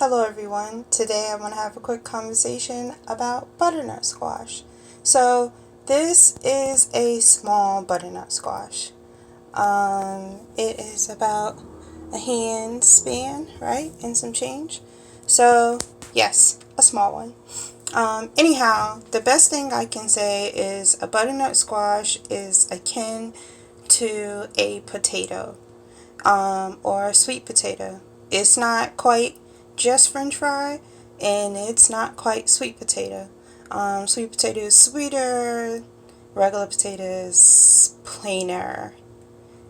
Hello everyone. Today I want to have a quick conversation about butternut squash. So this is a small butternut squash. It is about a hand span, right? And some change. So yes, a small one. Anyhow, the best thing I can say is a butternut squash is akin to a potato, or a sweet potato. It's not quite just French fry, and it's not quite sweet potato. Sweet potato is sweeter, regular potato is plainer,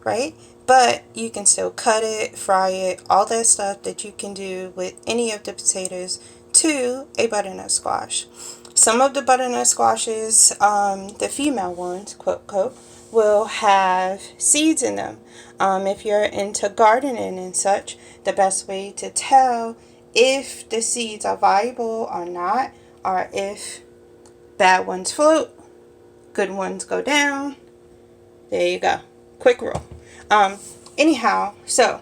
right? But you can still cut it, fry it, all that stuff that you can do with any of the potatoes to a butternut squash. Some of the butternut squashes, the female ones, quote, quote, will have seeds in them. If you're into gardening and such, the best way to tell if the seeds are viable or not, or if bad ones float, good ones go down. There you go. Quick rule. Anyhow, so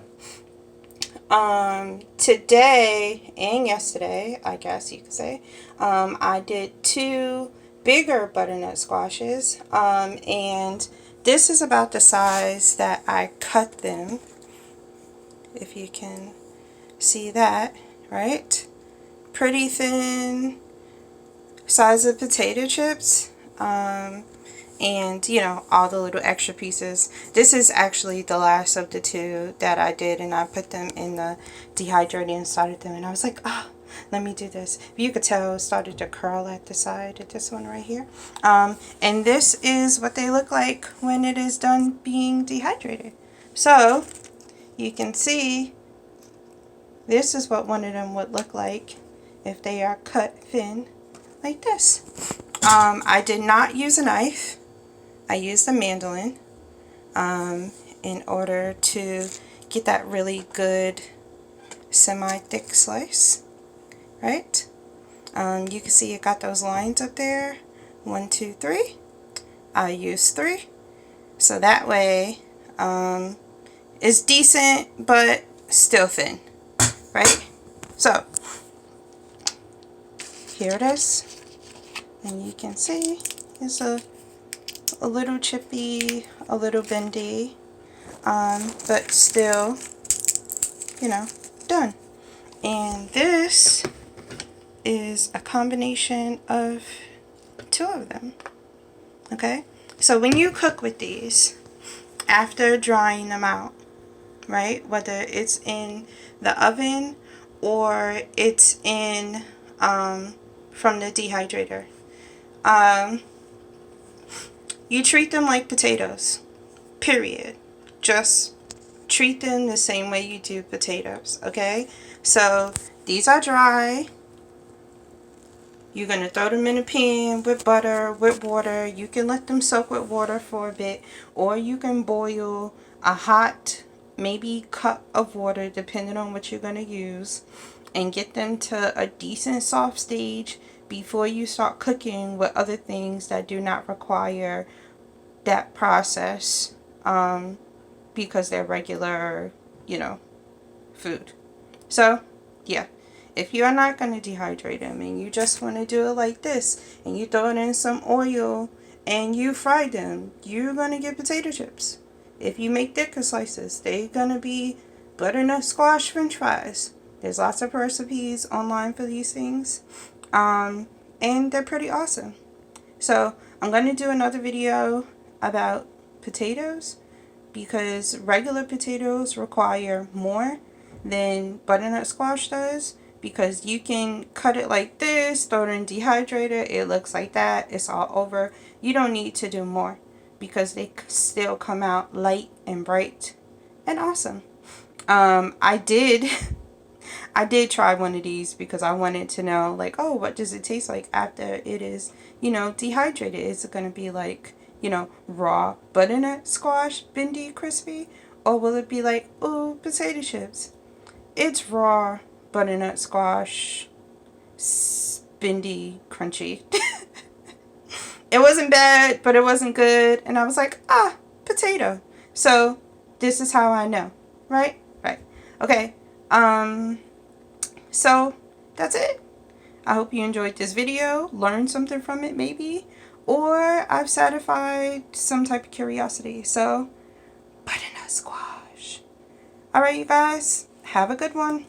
today and yesterday, I guess you could say, I did 2 bigger butternut squashes, and this is about the size that I cut them, if you can see that, right? Pretty thin, size of potato chips, and you know, all the little extra pieces. This is actually the last of the 2 that I did, and I put them in the dehydrator and started them, and I was like, oh, let me do this. You could tell it started to curl at the side of this one right here. And this is what they look like when it is done being dehydrated. So you can see this is what one of them would look like if they are cut thin like this. I did not use a knife. I used a mandolin in order to get that really good semi-thick slice, right? You can see it got those lines up there. 1, 2, 3. I used 3. So that way it's decent but still thin, right? So here it is. And you can see it's a little chippy, a little bendy, but still, you know, done. And this is a combination of 2 of them. Okay? So when you cook with these, after drying them out, right, whether it's in the oven or it's in from the dehydrator, you treat them like potatoes, period. Just treat them the same way you do potatoes, okay? So these are dry. You're going to throw them in a pan with butter, with water. You can let them soak with water for a bit, or you can boil a hot, maybe cup of water, depending on what you're going to use, and get them to a decent soft stage before you start cooking with other things that do not require that process, because they're regular, you know, food. So yeah, if you are not going to dehydrate them and you just want to do it like this, and you throw it in some oil and you fry them, you're going to get potato chips. If you make thicker slices, they're going to be butternut squash French fries. There's lots of recipes online for these things, and they're pretty awesome. So I'm going to do another video about potatoes, because regular potatoes require more than butternut squash does, because you can cut it like this, throw it in dehydrator, it looks like that, it's all over. You don't need to do more, because they still come out light and bright and awesome. I did try one of these because I wanted to know, like, oh, what does it taste like after it is, you know, dehydrated? Is it going to be like, you know, raw butternut squash, bendy, crispy? Or will it be like, ooh, potato chips? It's raw butternut squash, bendy, crunchy. It wasn't bad, but it wasn't good. And I was like, ah, potato. So this is how I know, right? Right. Okay. So that's it. I hope you enjoyed this video, learned something from it maybe, or I've satisfied some type of curiosity. So, butternut squash. Alright, you guys, have a good one.